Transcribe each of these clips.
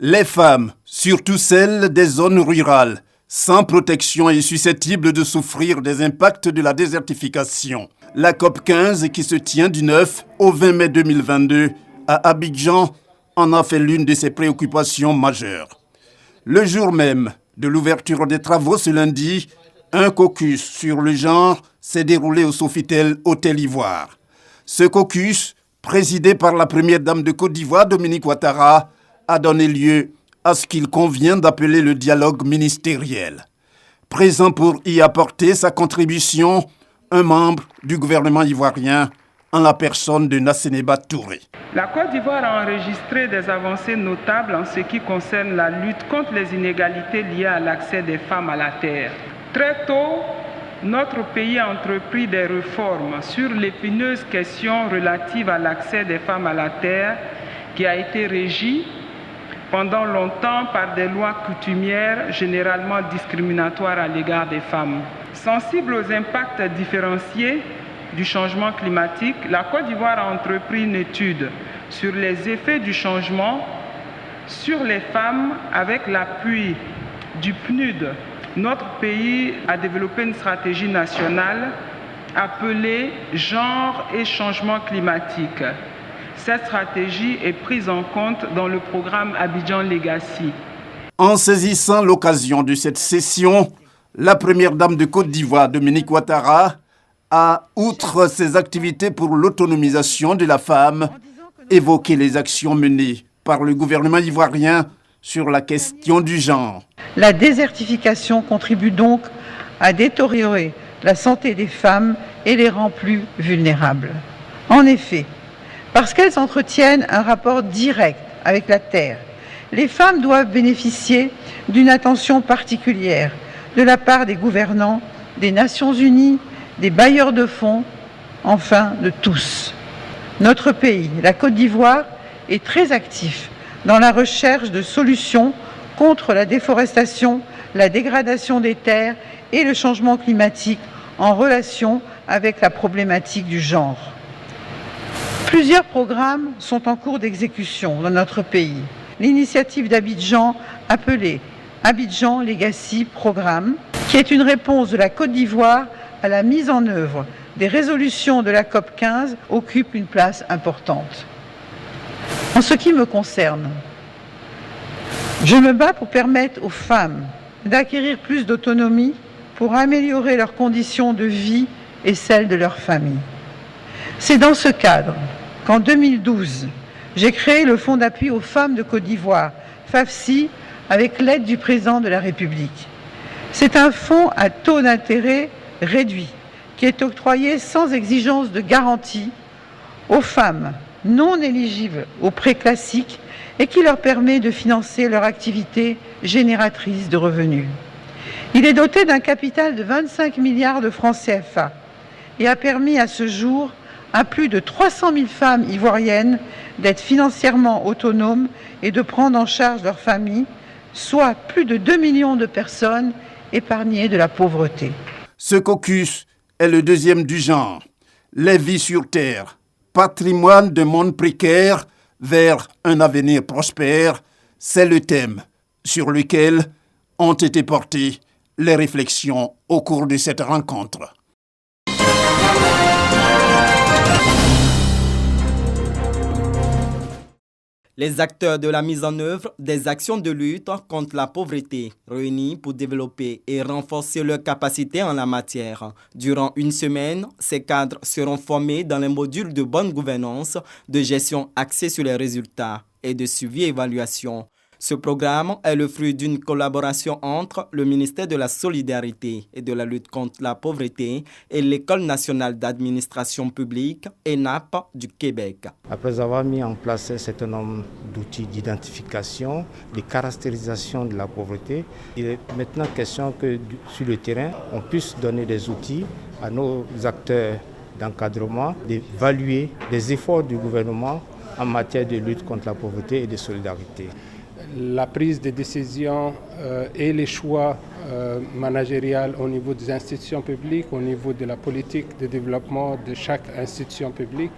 Les femmes, surtout celles des zones rurales, sans protection et susceptibles de souffrir des impacts de la désertification. La COP15, qui se tient du 9 au 20 mai 2022 à Abidjan, en a fait l'une de ses préoccupations majeures. Le jour même de l'ouverture des travaux ce lundi, un caucus sur le genre s'est déroulé au Sofitel Hôtel Ivoire. Ce caucus, présidé par la première dame de Côte d'Ivoire, Dominique Ouattara, a donné lieu à ce qu'il convient d'appeler le dialogue ministériel. Présent pour y apporter sa contribution, un membre du gouvernement ivoirien en la personne de Nassénéba Touré. La Côte d'Ivoire a enregistré des avancées notables en ce qui concerne la lutte contre les inégalités liées à l'accès des femmes à la terre. Très tôt, notre pays a entrepris des réformes sur l'épineuse question relative à l'accès des femmes à la terre qui a été régie pendant longtemps par des lois coutumières généralement discriminatoires à l'égard des femmes. Sensible aux impacts différenciés du changement climatique, la Côte d'Ivoire a entrepris une étude sur les effets du changement sur les femmes avec l'appui du PNUD. Notre pays a développé une stratégie nationale appelée « Genre et changement climatique ». Cette stratégie est prise en compte dans le programme Abidjan Legacy. En saisissant l'occasion de cette session, la première dame de Côte d'Ivoire, Dominique Ouattara, a, outre ses activités pour l'autonomisation de la femme, évoqué les actions menées par le gouvernement ivoirien sur la question du genre. La désertification contribue donc à détériorer la santé des femmes et les rend plus vulnérables. En effet, parce qu'elles entretiennent un rapport direct avec la terre, les femmes doivent bénéficier d'une attention particulière de la part des gouvernants, des Nations Unies, des bailleurs de fonds, enfin de tous. Notre pays, la Côte d'Ivoire, est très actif dans la recherche de solutions contre la déforestation, la dégradation des terres et le changement climatique en relation avec la problématique du genre. Plusieurs programmes sont en cours d'exécution dans notre pays. L'initiative d'Abidjan, appelée Abidjan Legacy Programme, qui est une réponse de la Côte d'Ivoire à la mise en œuvre des résolutions de la COP15, occupe une place importante. En ce qui me concerne, je me bats pour permettre aux femmes d'acquérir plus d'autonomie pour améliorer leurs conditions de vie et celles de leur famille. C'est dans ce cadre qu'en 2012, j'ai créé le Fonds d'appui aux femmes de Côte d'Ivoire, FAFSI, avec l'aide du président de la République. C'est un fonds à taux d'intérêt réduit qui est octroyé sans exigence de garantie aux femmes non éligibles aux prêts classiques et qui leur permet de financer leur activité génératrice de revenus. Il est doté d'un capital de 25 milliards de francs CFA et a permis à ce jour à plus de 300 000 femmes ivoiriennes d'être financièrement autonomes et de prendre en charge leur famille, soit plus de 2 millions de personnes épargnées de la pauvreté. Ce caucus est le deuxième du genre. Les vies sur terre, patrimoine d'un monde précaire vers un avenir prospère, c'est le thème sur lequel ont été portées les réflexions au cours de cette rencontre. Les acteurs de la mise en œuvre des actions de lutte contre la pauvreté réunis pour développer et renforcer leurs capacités en la matière. Durant une semaine, ces cadres seront formés dans les modules de bonne gouvernance, de gestion axée sur les résultats et de suivi et évaluation. Ce programme est le fruit d'une collaboration entre le ministère de la Solidarité et de la lutte contre la pauvreté et l'École nationale d'administration publique, ENAP, du Québec. Après avoir mis en place un certain nombre d'outils d'identification, de caractérisation de la pauvreté, il est maintenant question que sur le terrain, on puisse donner des outils à nos acteurs d'encadrement, d'évaluer les efforts du gouvernement en matière de lutte contre la pauvreté et de solidarité. La prise de décision et les choix managériels au niveau des institutions publiques, au niveau de la politique de développement de chaque institution publique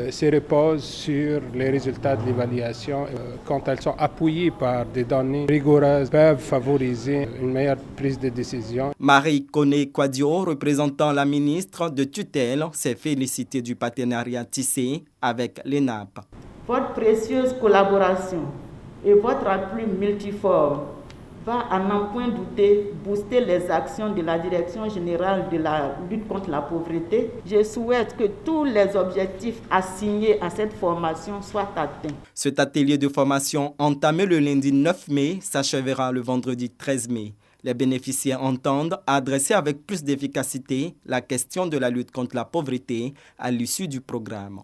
se reposent sur les résultats de l'évaluation. Quand elles sont appuyées par des données rigoureuses, peuvent favoriser une meilleure prise de décision. Marie Koné-Kwadio, représentant la ministre de tutelle, s'est félicitée du partenariat tissé avec l'ENAP. Votre précieuse collaboration et votre appui multiforme va, à n'en point douter, booster les actions de la Direction générale de la lutte contre la pauvreté. Je souhaite que tous les objectifs assignés à cette formation soient atteints. Cet atelier de formation entamé le lundi 9 mai s'achèvera le vendredi 13 mai. Les bénéficiaires entendent adresser avec plus d'efficacité la question de la lutte contre la pauvreté à l'issue du programme.